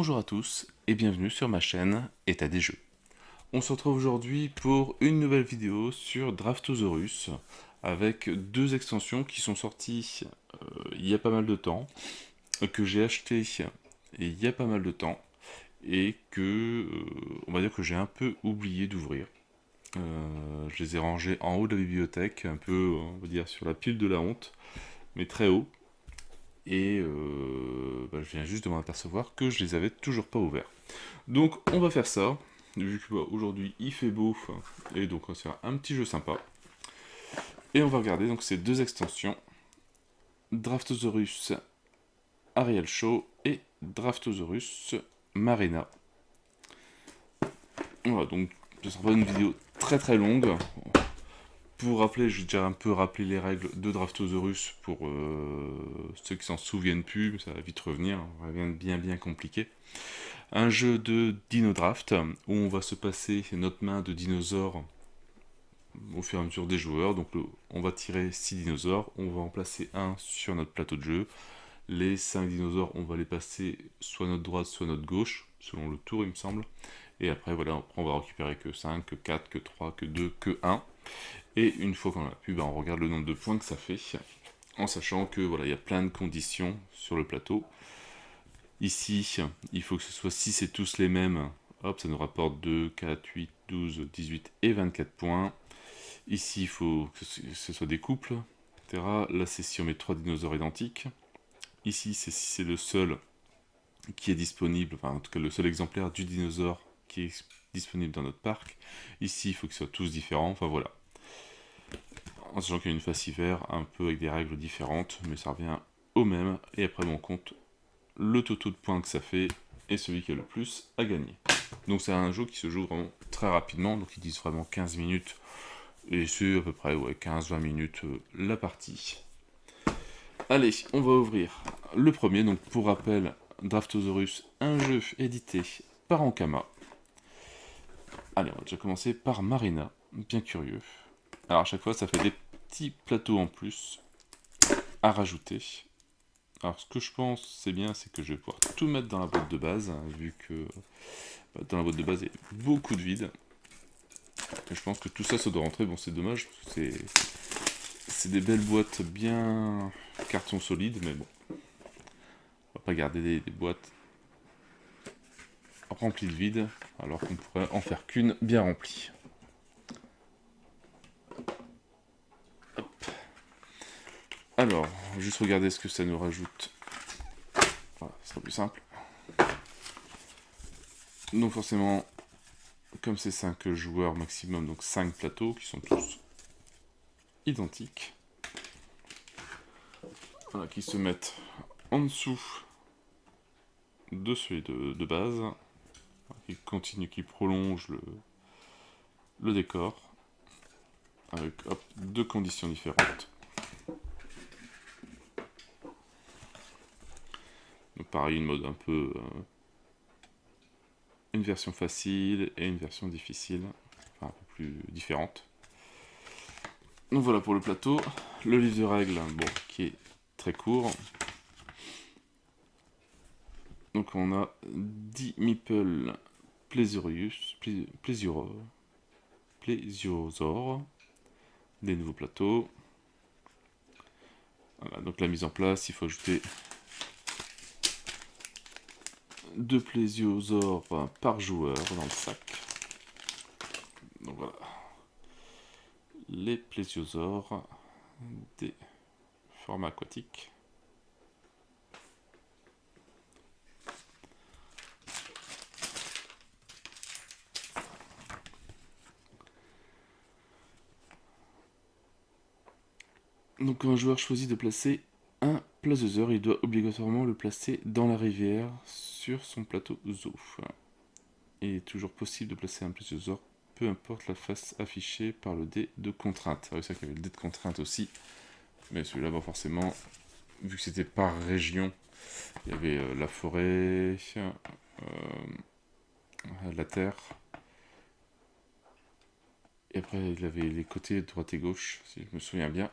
Bonjour à tous et bienvenue sur ma chaîne État des jeux. On se retrouve aujourd'hui pour une nouvelle vidéo sur Draftosaurus avec deux extensions qui sont sorties il y a pas mal de temps, que j'ai acheté il y a pas mal de temps et que on va dire que j'ai un peu oublié d'ouvrir. Je les ai rangés en haut de la bibliothèque, un peu on va dire sur la pile de la honte, mais très haut. Et je viens juste de m'en apercevoir que je les avais toujours pas ouverts. Donc on va faire ça, vu que aujourd'hui il fait beau, et donc on va se faire un petit jeu sympa. Et on va regarder donc ces deux extensions, Draftosaurus Ariel Show et Draftosaurus Marina. Voilà, donc ce sera pas une vidéo très longue. Pour rappeler, je vais déjà un peu rappeler les règles de Draftosaurus pour ceux qui s'en souviennent plus, mais ça va vite revenir, rien de bien compliqué. Un jeu de Dino Draft où on va se passer notre main de dinosaures au fur et à mesure des joueurs. Donc on va tirer 6 dinosaures, on va en placer un sur notre plateau de jeu. Les 5 dinosaures, on va les passer soit à notre droite, soit à notre gauche, selon le tour il me semble. Et après voilà, on va récupérer que 5, que 4, que 3, que 2, que 1. Et une fois qu'on a pu, on regarde le nombre de points que ça fait, en sachant que voilà, il y a plein de conditions sur le plateau. Ici, il faut que ce soit 6 et tous les mêmes. Hop, ça nous rapporte 2, 4, 8, 12, 18 et 24 points. Ici, il faut que ce soit des couples, etc. Là, c'est si on met 3 dinosaures identiques. Ici, c'est si c'est le seul qui est disponible, enfin en tout cas le seul exemplaire du dinosaure qui est disponible dans notre parc. Ici, il faut qu'ils soient tous différents, enfin voilà. En sachant qu'il y a une face hiver, un peu avec des règles différentes, mais ça revient au même. Et après, on compte le taux de points que ça fait, et celui qui a le plus a gagné. Donc c'est un jeu qui se joue vraiment très rapidement, donc ils disent vraiment 15 minutes, et c'est à peu près 15-20 minutes la partie. Allez, on va ouvrir le premier, donc pour rappel, Draftosaurus, un jeu édité par Ankama. Allez, on va déjà commencer par Marina, bien curieux. Alors à chaque fois, ça fait des petits plateaux en plus à rajouter. Alors ce que je pense, c'est bien, c'est que je vais pouvoir tout mettre dans la boîte de base, hein, vu que dans la boîte de base, il y a beaucoup de vide. Et je pense que tout ça, ça doit rentrer. Bon, c'est dommage, parce que c'est des belles boîtes bien carton solide, mais bon. On va pas garder des boîtes remplies de vide, alors qu'on pourrait en faire qu'une bien remplie. Hop. Alors, juste regarder ce que ça nous rajoute. Voilà, ce sera plus simple. Donc forcément, comme c'est 5 joueurs maximum, donc 5 plateaux qui sont tous identiques. Voilà, qui se mettent en dessous de celui de base, qui continue, qui prolonge le décor, avec deux conditions différentes. Donc pareil, une mode un peu... une version facile et une version difficile, enfin un peu plus différente. Donc voilà pour le plateau. Le livre de règles, bon, qui est très court. Donc on a 10 meeples Plesiosaures, des nouveaux plateaux. Voilà, donc la mise en place, il faut ajouter 2 plésiosaures par joueur dans le sac. Donc voilà. Les plésiosaures des formats aquatiques. Donc quand un joueur choisit de placer un plésiosaure, il doit obligatoirement le placer dans la rivière sur son plateau zoo. Il est toujours possible de placer un plésiosaure, peu importe la face affichée par le dé de contrainte. C'est vrai qu'il y avait le dé de contrainte aussi, mais celui-là, bon, forcément, vu que c'était par région, il y avait la forêt, la terre, et après il avait les côtés droite et gauche, si je me souviens bien.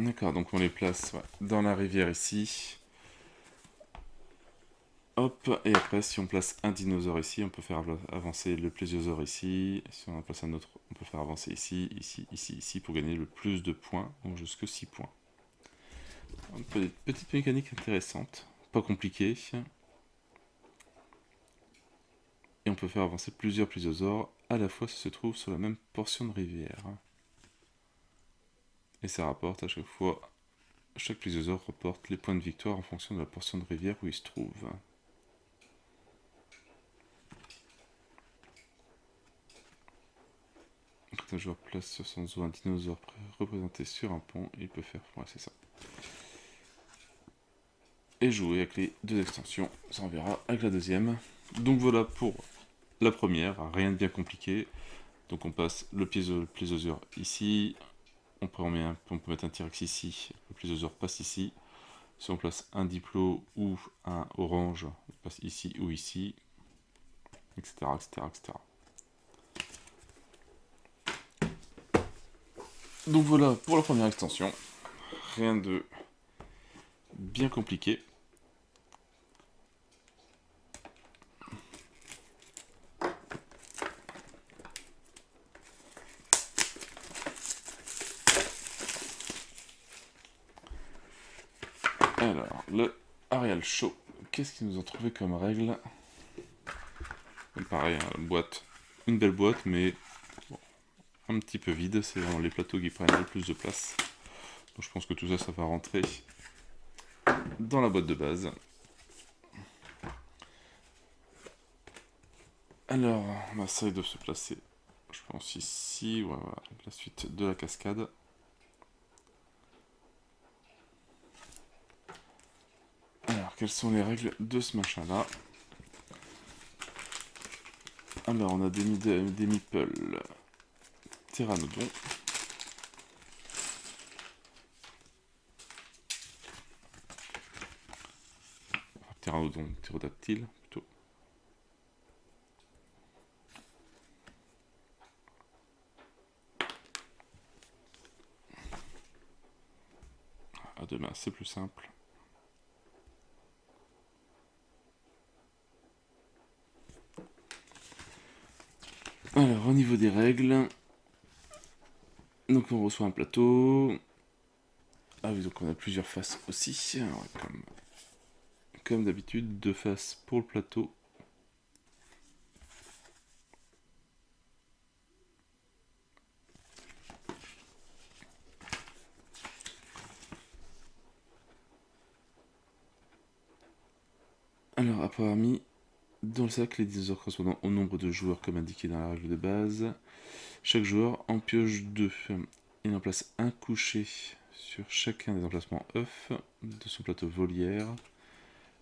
D'accord, donc on les place dans la rivière ici. Hop, et après, si on place un dinosaure ici, on peut faire avancer le plésiosaure ici. Si on en place un autre, on peut faire avancer ici, ici, ici, ici, pour gagner le plus de points, donc jusque 6 points. Une petite mécanique intéressante, pas compliquée. Et on peut faire avancer plusieurs plésiosaures à la fois si se trouvent sur la même portion de rivière. Et ça rapporte à chaque fois, chaque plésiosaure rapporte les points de victoire en fonction de la portion de rivière où il se trouve. Quand un joueur place sur son zoo un dinosaure représenté sur un pont, il peut faire... Ouais, c'est ça. Et jouer avec les deux extensions, ça on verra avec la deuxième. Donc voilà pour la première, rien de bien compliqué. Donc on passe le plésiosaure ici, on peut mettre un T-Rex ici, le plésiosaure passe ici. Si on place un diplo ou un orange, il passe ici ou ici, etc. etc., etc. Donc voilà pour la première extension. Rien de bien compliqué. Alors, le Arial Show, qu'est-ce qu'ils nous ont trouvé comme règle? Pareil, hein, boîte, une belle boîte, mais bon, un petit peu vide. C'est vraiment les plateaux qui prennent le plus de place. Donc je pense que tout ça, ça va rentrer dans la boîte de base. Alors, ça doit se placer, je pense ici, ouais, voilà, la suite de la cascade. Alors, quelles sont les règles de ce machin-là? Alors, on a des meeples Pteranodon. Enfin, Pteranodon, ptérodactyle, plutôt. À deux mains, c'est plus simple. Alors, au niveau des règles, donc on reçoit un plateau. Ah oui, donc on a plusieurs faces aussi. Alors, comme d'habitude, deux faces pour le plateau. Alors, après avoir mis dans le sac les dinosaures correspondant au nombre de joueurs comme indiqué dans la règle de base, chaque joueur en pioche 2. Il en place un couché sur chacun des emplacements œufs de son plateau volière.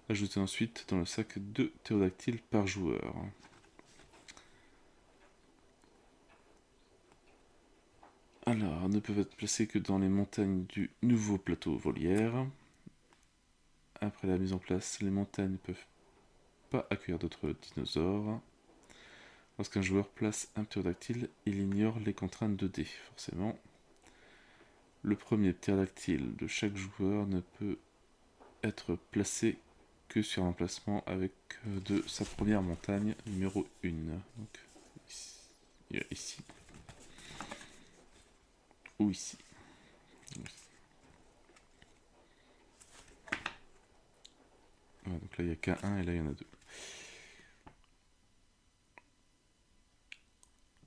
Ajoutez ensuite dans le sac 2 ptérodactyles par joueur. Alors, ne peuvent être placés que dans les montagnes du nouveau plateau volière. Après la mise en place, les montagnes ne peuvent pas accueillir d'autres dinosaures. Lorsqu'un joueur place un ptérodactyle, il ignore les contraintes 2D, forcément. Le premier ptérodactyle de chaque joueur ne peut être placé que sur un emplacement avec de sa première montagne numéro 1. Donc ici. Ou ici. Voilà, donc là il n'y a qu'un 1 et là il y en a 2.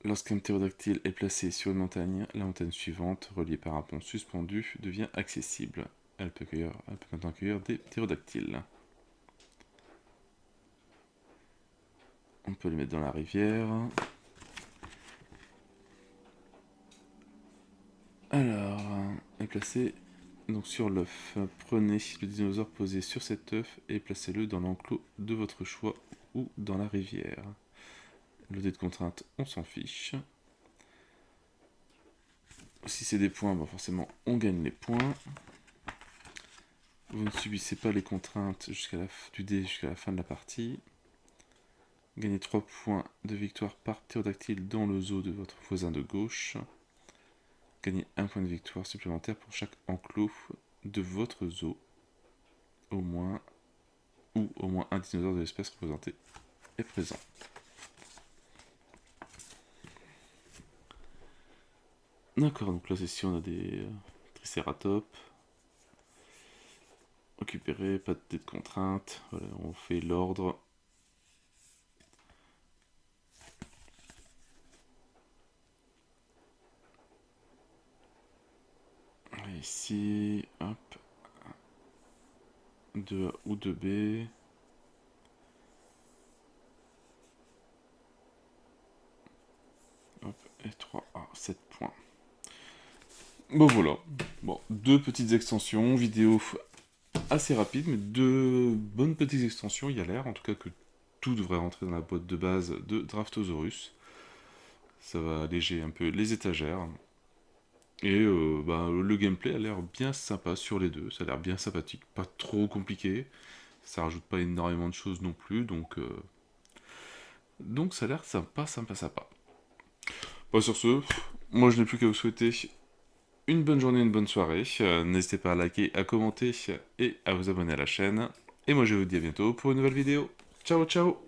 Lorsqu'un ptérodactyle est placé sur une montagne, la montagne suivante, reliée par un pont suspendu, devient accessible. Elle peut maintenant accueillir des ptérodactyles. On peut les mettre dans la rivière. Alors, est placé donc sur l'œuf. Prenez le dinosaure posé sur cet œuf et placez-le dans l'enclos de votre choix ou dans la rivière. Le dé de contrainte, on s'en fiche. Si c'est des points, bon, forcément on gagne les points. Vous ne subissez pas les contraintes du dé jusqu'à la fin de la partie. Gagnez 3 points de victoire par ptérodactyle dans le zoo de votre voisin de gauche. Gagnez un point de victoire supplémentaire pour chaque enclos de votre zoo. Au moins un dinosaure de l'espèce représentée est présent. D'accord, donc là c'est si on a des tricératops. Récupérer, pas de dé de contrainte. Voilà, on fait l'ordre. Ici, hop. 2A ou 2B. Hop, et 3A, 7 points. Bon voilà, bon, deux petites extensions, vidéo assez rapide, mais deux bonnes petites extensions, il y a l'air, en tout cas que tout devrait rentrer dans la boîte de base de Draftosaurus. Ça va alléger un peu les étagères. Et le gameplay a l'air bien sympa sur les deux, ça a l'air bien sympathique, pas trop compliqué, ça rajoute pas énormément de choses non plus, donc ça a l'air sympa. Bon, sur ce, moi je n'ai plus qu'à vous souhaiter une bonne journée, une bonne soirée. N'hésitez pas à liker, à commenter et à vous abonner à la chaîne. Et moi je vous dis à bientôt pour une nouvelle vidéo. Ciao ciao.